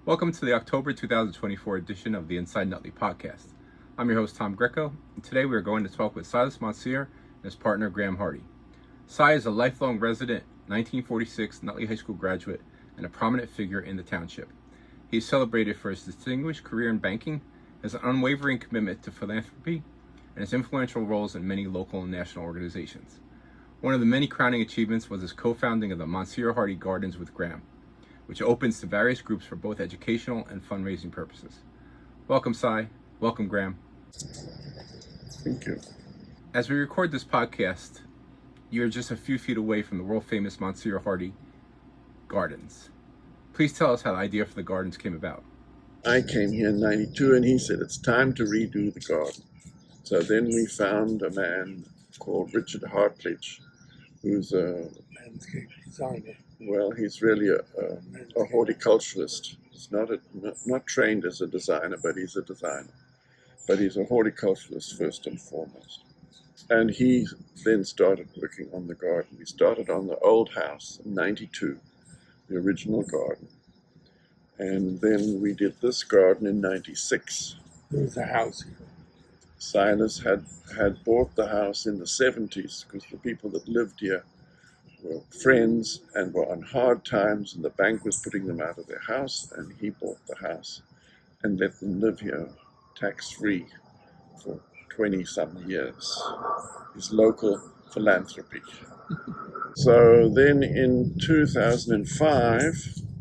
Welcome to the October 2024 edition of the Inside Nutley Podcast. I'm your host, Thomas Greco, and today we are going to talk with Silas Mountsier and his partner, Graeme Hardie. Si is a lifelong resident, 1946 Nutley High School graduate, and a prominent figure in the township. He is celebrated for his distinguished career in banking, his unwavering commitment to philanthropy, and his influential roles in many local and national organizations. One of the many crowning achievements was his co-founding of the Mountsier-Hardie Gardens with Graeme, which opens to various groups for both educational and fundraising purposes. Welcome, Si. Welcome, Graeme. Thank you. As we record this podcast, you're just a few feet away from the world-famous Mountsier-Hardie Gardens. Please tell us how the idea for the gardens came about. I came here in 92 and he said, it's time to redo the garden. So then we found a man called Richard Hartledge, who's a landscape designer. Well, he's really a horticulturalist. He's not trained as a designer, but he's a designer. But he's a horticulturalist first and foremost. And he then started working on the garden. We started on the old house in 92, the original garden. And then we did this garden in 96. There was a house here. Silas had bought the house in the 70s because the people that lived here were friends and were on hard times, and the bank was putting them out of their house, and he bought the house and let them live here tax-free for 20-some years. His local philanthropy. So then in 2005,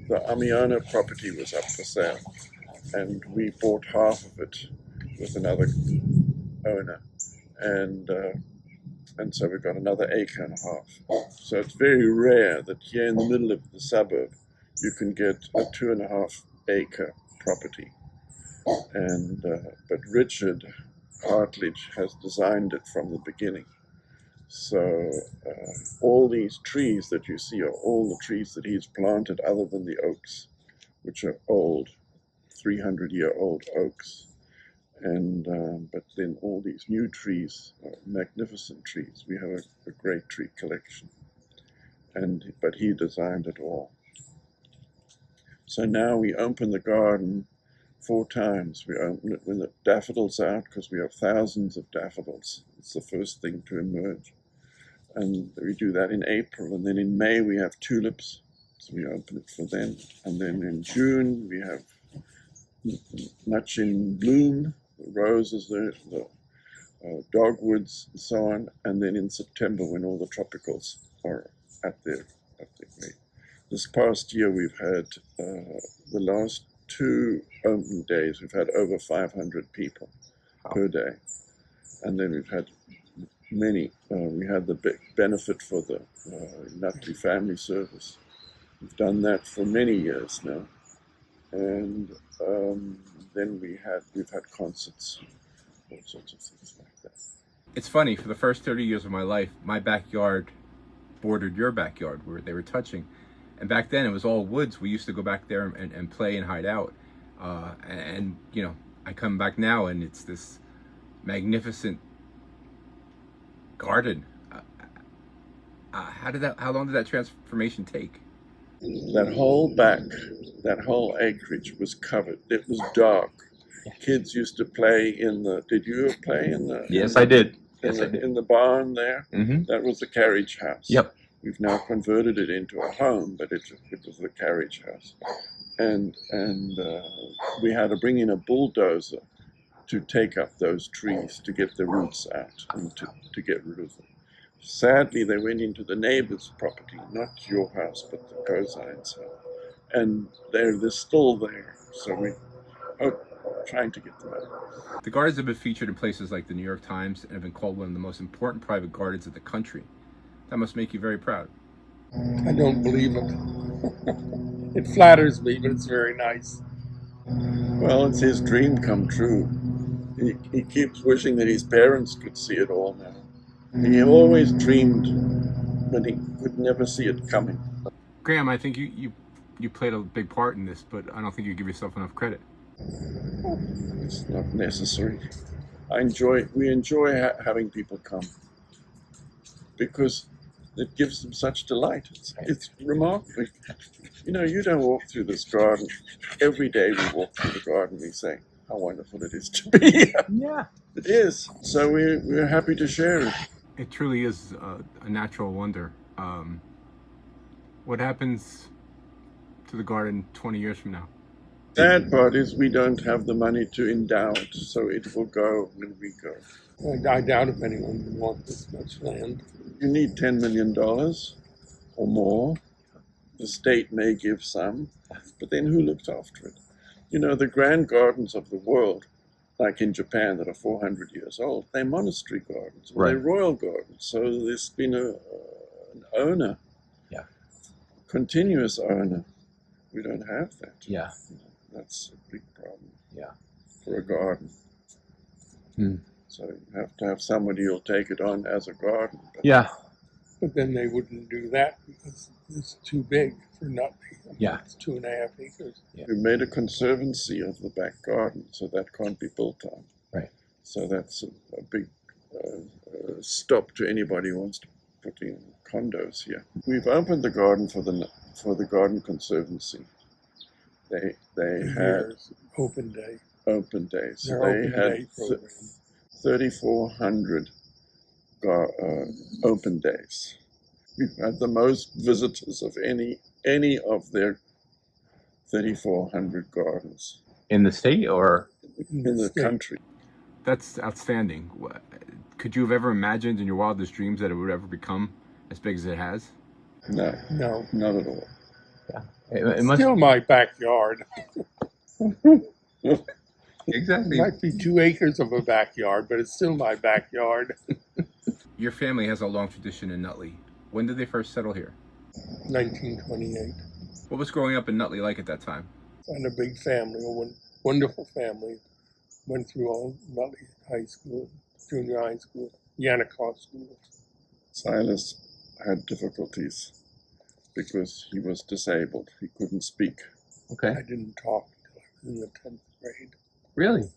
the Amiano property was up for sale, and we bought half of it with another owner, and so we've got another acre and a half. So it's very rare that here in the middle of the suburb you can get a 2.5 acre property. And but Richard Hartledge has designed it from the beginning. So all these trees that you see are all the trees that he's planted other than the oaks, which are old, 300-year-old oaks. And but then all these new trees are magnificent trees. We have a great tree collection, but he designed it all. So now we open the garden 4 times. We open it when the daffodils out because we have thousands of daffodils. It's the first thing to emerge, and we do that in April. And then in May we have tulips, so we open it for them. And then in June we have much in bloom. The roses, the dogwoods, and so on, and then in September when all the tropicals are at their weight. This past year we've had the last 2 opening days we've had over 500 people per day, and then we've had many. We had the big benefit for the Nutley Family Service. We've done that for many years now, and then we've had concerts, all sorts of things like that. It's funny, for the first 30 years of my life, my backyard bordered your backyard where they were touching. And back then it was all woods. We used to go back there and play and hide out. And you know, I come back now and it's this magnificent garden. How long did that transformation take? That whole acreage was covered. It was dark. Kids used to play in the. Did you play in the? Yes, I did. In the barn there. Mm-hmm. That was the carriage house. Yep. We've now converted it into a home, but it was the carriage house, and we had to bring in a bulldozer to take up those trees to get the roots out and to get rid of them. Sadly, they went into the neighbor's property, not your house, but the Cosine's house. And they're still there, so we're trying to get them out. The gardens have been featured in places like the New York Times and have been called one of the most important private gardens in the country. That must make you very proud. I don't believe it. It flatters me, but it's very nice. Well, it's his dream come true. He keeps wishing that his parents could see it all now. He always dreamed, but he could never see it coming. Graeme, I think you played a big part in this, but I don't think you give yourself enough credit. It's not necessary. We enjoy having people come, because that gives them such delight. It's remarkable. You know, you don't walk through this garden. Every day we walk through the garden, we say, how wonderful it is to be here. Yeah. It is. So we're happy to share it. It truly is a natural wonder. What happens to the garden 20 years from now? Sad part is we don't have the money to endow it, so it will go when we go. I doubt if anyone would want this much land. You need $10 million or more. The state may give some, but then who looks after it? You know, the grand gardens of the world, like in Japan that are 400 years old, they're monastery gardens, or they're royal gardens. So there's been an owner, continuous owner. We don't have that. Yeah. That's a big problem. Yeah. For a garden. Hmm. So you have to have somebody who'll take it on as a garden. Yeah. But then they wouldn't do that because it's too big for Nutley. It's 2.5 acres. We made a conservancy of the back garden, so that can't be built on. Right. So that's a big stop to anybody who wants to put in condos here. We've opened the garden for the garden conservancy. They had open day. Open days. Their They open had day program. 3,400 open days. We've had the most visitors of any of their 3,400 gardens In the state or? in the country. That's outstanding. Could you have ever imagined in your wildest dreams that it would ever become as big as it has? No, No. not at all. Yeah. It's still my backyard. Exactly. It might be 2 acres of a backyard, but it's still my backyard. Your family has a long tradition in Nutley. When did they first settle here? 1928. What was growing up in Nutley like at that time? And a big family, a wonderful family. Went through all Nutley High School, junior high school, Yannicott School. Silas had difficulties because he was disabled. He couldn't speak. Okay. I didn't talk until I was in the 10th grade. Really?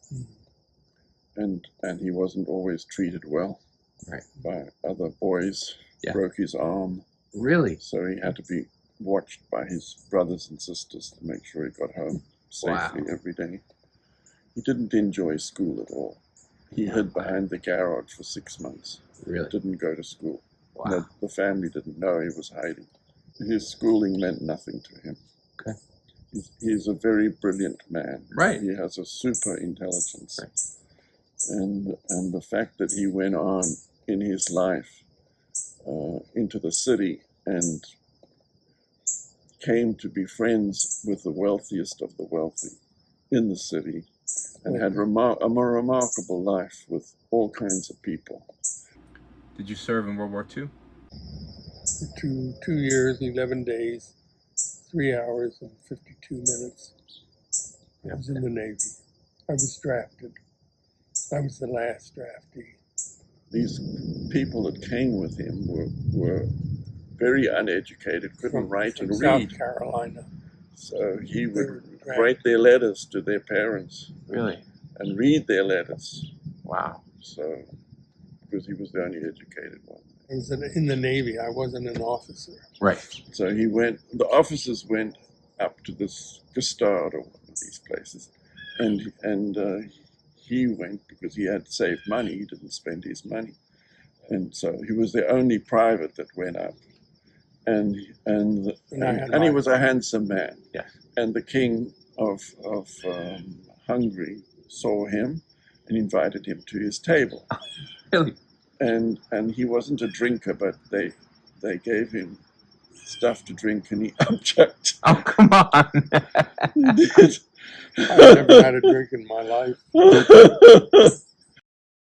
And he wasn't always treated well by other boys. Yeah. Broke his arm. Really? So he had to be watched by his brothers and sisters to make sure he got home safely every day. He didn't enjoy school at all. He hid behind the garage for 6 months. Really? Didn't go to school. Wow. The family didn't know he was hiding. His schooling meant nothing to him. Okay. He's a very brilliant man. Right. He has a super intelligence. Right. And the fact that he went on in his life into the city and came to be friends with the wealthiest of the wealthy in the city and had a remarkable life with all kinds of people. Did you serve in World War II? For 2 years, 11 days, 3 hours and 52 minutes. I was in the Navy. I was drafted. I was the last draftee. These people that came with him were very uneducated, couldn't write and read. South Carolina. So he would write their letters to their parents. Really? And read their letters. Wow. So, because he was the only educated one. I was in the Navy. I wasn't an officer. Right. So the officers went up to this Gestard or one of these places, and he went because he had saved money. He didn't spend his money, and so he was the only private that went up, and he was a handsome man. Yes. And the king of Hungary saw him and invited him to his table. Really? And he wasn't a drinker, but they gave him stuff to drink, and he objected. Oh, come on. He did. I've never had a drink in my life.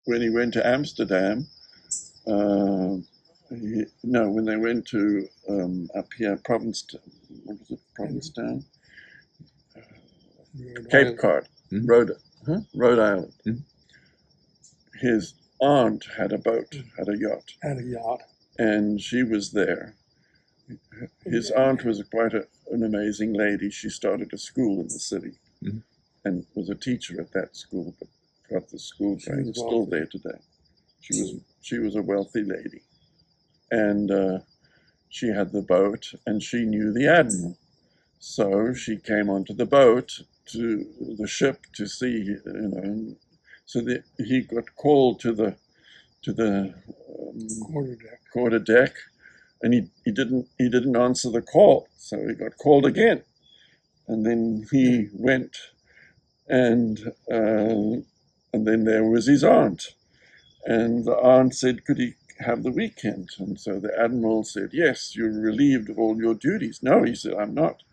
When he went to Amsterdam, when they went to up here, Provincetown, what was it, Provincetown? Cape Cod, Rhode Island. His aunt had a boat, had a yacht. Had a yacht. And she was there. His aunt was quite an amazing lady. She started a school in the city and was a teacher at that school, but got the school going. It's still there today. She was a wealthy lady. and she had the boat, and she knew the admiral. So she came onto the boat to the ship to see, so that he got called to the quarterdeck, and he didn't answer the call, so he got called again, and then he went, and then there was his aunt, and the aunt said, could he have the weekend? And so the admiral said, yes, you're relieved of all your duties. No, he said, I'm not.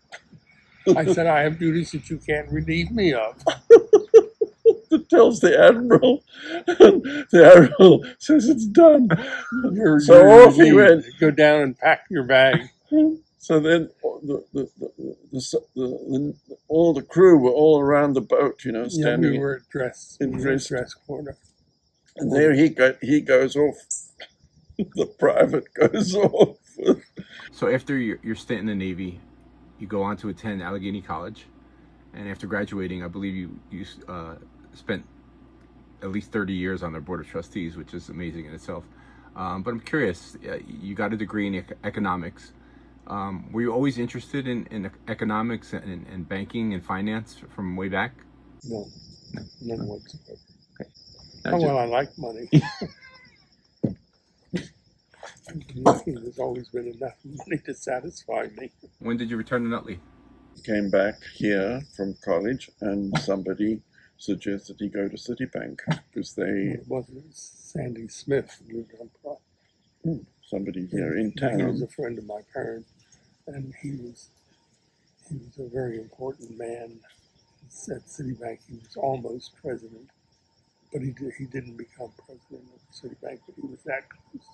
I said, I have duties that you can't relieve me of. It tells the admiral, and the admiral says it's done. So off he went. Go down and pack your bag. So then all the crew were all around the boat, standing. We were dressed in dress corner. And there he goes off. The private goes off. So after your stint in the Navy, you go on to attend Allegheny College, and after graduating, I believe you spent at least 30 years on their board of trustees, which is amazing in itself. But I'm curious, you got a degree in economics. Were you always interested in economics and banking and finance from way back? No, none whatsoever. Okay. Well, I like money. There's always been enough money to satisfy me. When did you return to Nutley? Came back here from college, and somebody suggested he go to Citibank because It wasn't Sandy Smith who lived on Broad. Somebody here in town. He was a friend of my parents, and he was a very important man at Citibank. He was almost president, but he didn't become president of Citibank, but he was that close.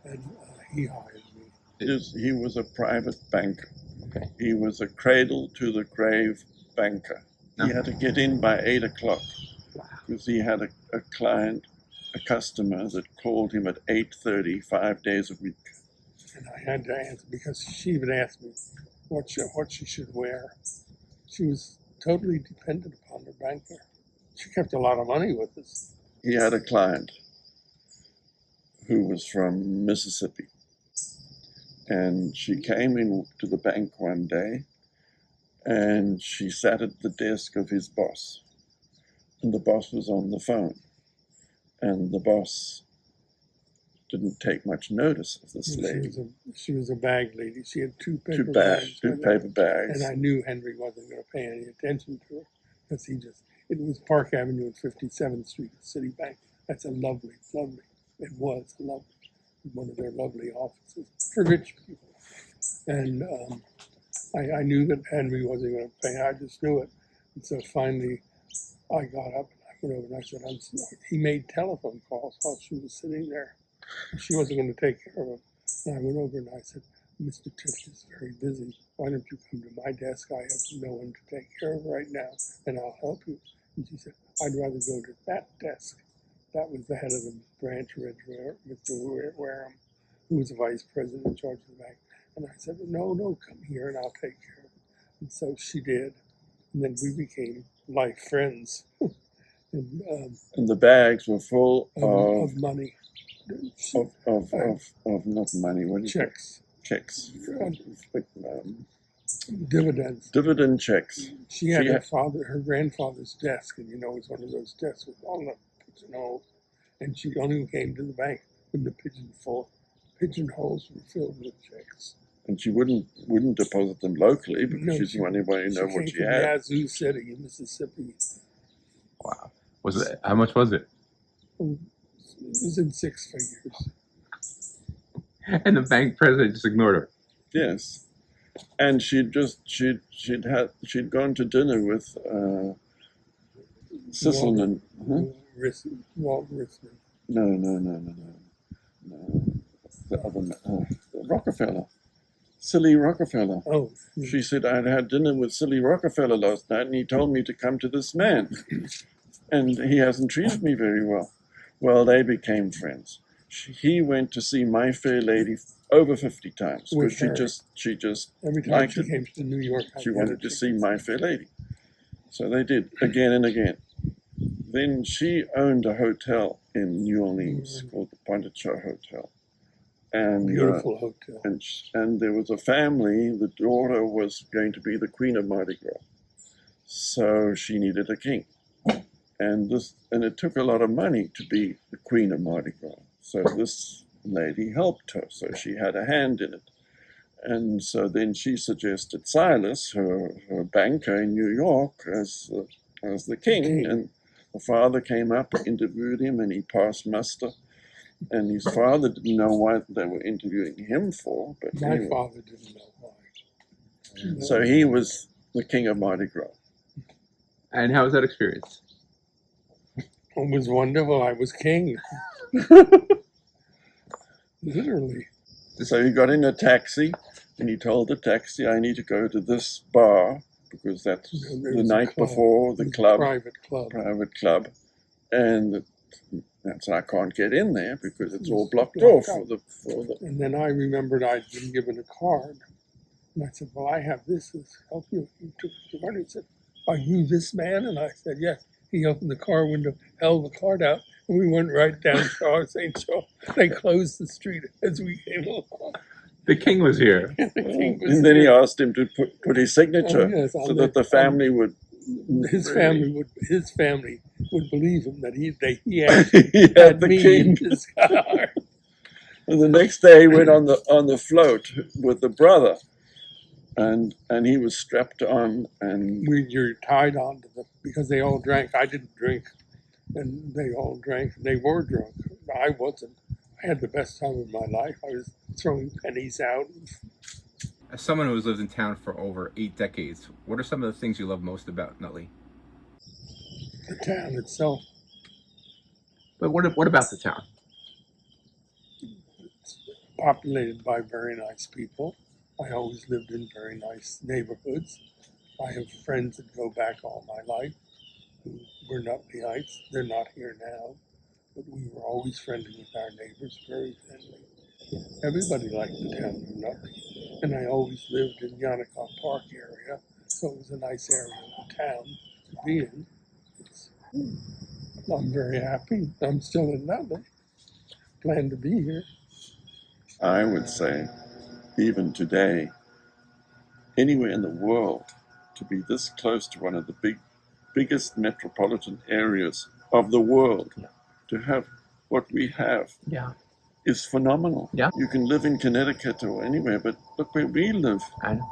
And he hired me. He was a private banker. Okay. He was a cradle to the grave banker. He had to get in by 8 o'clock because he had a client, a customer that called him at 8:30, 5 days a week. And I had to answer because she even asked me what she should wear. She was totally dependent upon her banker. She kept a lot of money with us. He had a client who was from Mississippi, and she came in to the bank one day, and she sat at the desk of his boss, and the boss was on the phone, and the boss didn't take much notice of this lady. She was a bag lady. She had two paper bags. And I knew Henry wasn't going to pay any attention to her because it was Park Avenue and 57th Street at Citibank. That's a lovely, it was lovely, one of their lovely offices for rich people. And I knew that Henry wasn't going to pay. I just knew it. And so finally, I got up and I went over and I said, I'm sorry. He made telephone calls while she was sitting there. She wasn't going to take care of him. And I went over and I said, Mr. Tift is very busy. Why don't you come to my desk? I have no one to take care of right now, and I'll help you. And she said, I'd rather go to that desk. That was the head of the branch, Mr. Wareham, who was the vice president in charge of the bank. And I said, no, come here and I'll take care of it. And so she did. And then we became life friends. And the bags were full of money. Of not money, what do you checks. Checks. Dividends. Dividend checks. She had her grandfather's desk, and it was one of those desks with all the pigeonholes. And she only came to the bank when the pigeonholes were filled with checks. And she wouldn't deposit them locally because she's the only way to know what she had. Yazoo City in Mississippi. Wow. How much was it? It was in 6 figures. And the bank president just ignored her. Yes. And she'd gone to dinner with Sisselman. Walt Rissman. No. The other man, Rockefeller. Silly Rockefeller. Oh. She said, I'd had dinner with Silly Rockefeller last night, and he told me to come to this man. And he hasn't treated me very well. Well, they became friends. He went to see My Fair Lady over 50 times because she just every time she came to New York, she wanted to see My Fair Lady. So they did again and again. Then she owned a hotel in New Orleans called the Pontiac Hotel, And Beautiful hotel. and there was a family. The daughter was going to be the Queen of Mardi Gras, so she needed a king, and it took a lot of money to be the Queen of Mardi Gras. So this lady helped her, so she had a hand in it. And so then she suggested Silas, her banker in New York, as the king. And the father came up, interviewed him, and he passed muster. And his father didn't know what they were interviewing him for. But My anyway. father didn't know why. So he was the king of Mardi Gras. And how was that experience? It was wonderful. I was king. Literally. So he got in a taxi, and he told the taxi, I need to go to this bar, because that's the night before the club. Private club. And that's I can't get in there because it's all blocked off for the. And then I remembered I'd been given a card. And I said, well, I have this to help you. He took the card. He said, are you this man? And I said, yes. He opened the car window, held the card out, and we went right down Charles St. Charles. They closed the street as we came along. The king was here. And then he asked him to put his signature so that the family would. His family would believe him that he actually he had the me king. in his car. And the next day he went on the float with the brother, and he was strapped on, and You're tied on to because they all drank. I didn't drink, and they all drank. They were drunk. I wasn't. I had the best time of my life. I was throwing pennies out. As someone who has lived in town for over 8 decades, what are some of the things you love most about Nutley? The town itself. But what about the town? It's populated by very nice people. I always lived in very nice neighborhoods. I have friends that go back all my life who were Nutleyites. They're not here now, but we were always friendly with our neighbors, very friendly. Everybody liked the town of Nutley, and I always lived in Yannicott Park area, so it was a nice area of the town to be in. I'm very happy. I'm still in Nutley. Plan to be here. I would say, even today, anywhere in the world, to be this close to one of the biggest metropolitan areas of the world, to have what we have, is phenomenal. Yeah. You can live in Connecticut or anywhere, but look where we live. I know.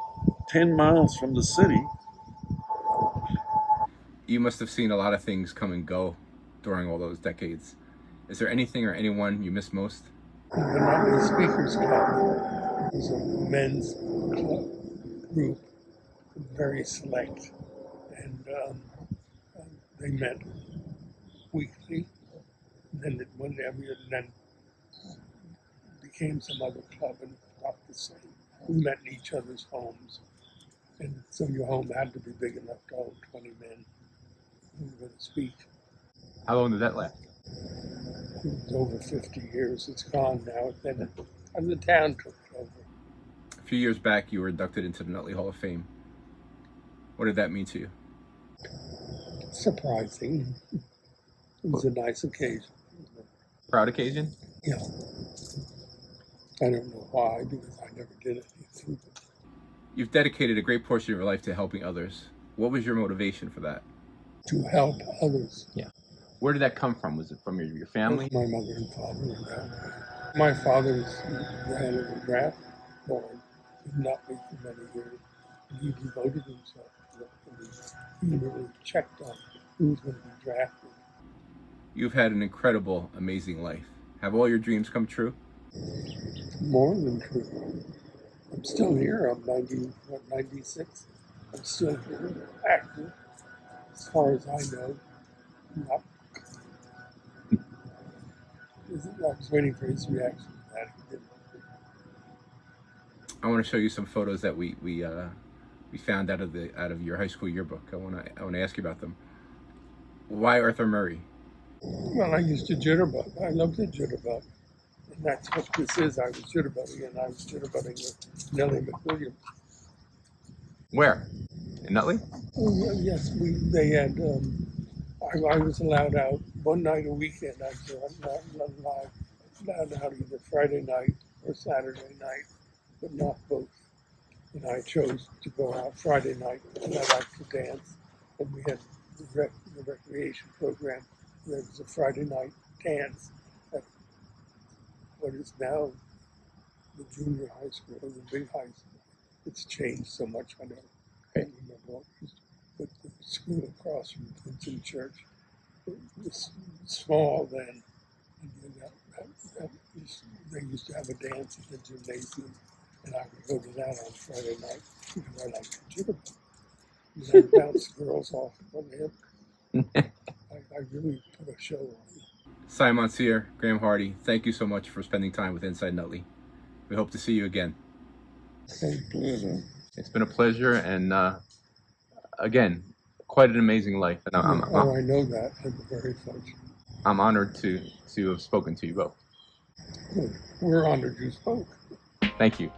10 miles from the city. You must have seen a lot of things come and go during all those decades. Is there anything or anyone you miss most? The Nutley Speakers Club was a men's club group, very select, and they met weekly. And then it went then became some other club, and not the same. We met in each other's homes, and so your home had to be big enough to hold 20 men who were going to speak. How long did that last? It was over 50 years. It's gone now. Then the town took it over. A few years back, you were inducted into the Nutley Hall of Fame. What did that mean to you? Surprising. It was a nice occasion. Proud occasion? Yeah. I don't know why, because I never did anything. You've dedicated a great portion of your life to helping others. What was your motivation for that? To help others. Yeah. Where did that come from? Was it from your family? My mother and father were that way. My father ran as a draft board in Nutley for many years. And he devoted himself to it. He really checked on who was going to be drafted. You've had an incredible, amazing life. Have all your dreams come true? More than true. I'm still here. I'm 96. I'm still here, active. As far as I know, not. I was waiting for his reaction to that. He didn't. I want to show you some photos that we found out of your high school yearbook. I want to ask you about them. Why Arthur Murray? Well, I used to jitterbug. I loved to jitterbug. And that's what this is. I was jitterbugging, and I was jitterbugging with Nellie McWilliams. Where? In Nutley? Oh, yes, they had, I was allowed out one night a weekend. I'm not allowed out either Friday night or Saturday night, but not both. And I chose to go out Friday night, and I liked to dance. And we had the recreation program. There was a Friday night dance at what is now the junior high school, or the big high school. It's changed so much, I don't remember what it used to be. But the school across from Vincent Church was small then. And they used to have a dance at the gymnasium, and I would go to that on Friday night because I liked the jitterbug. And I bounced girls off on the hip. I really put a show on. Si Mountsier, Graeme Hardie, thank you so much for spending time with Inside Nutley. We hope to see you again. Thank you. It's been a pleasure, and again, quite an amazing life. And I know that. I'm very fortunate. I'm honored to have spoken to you both. Good. We're honored you spoke. Thank you.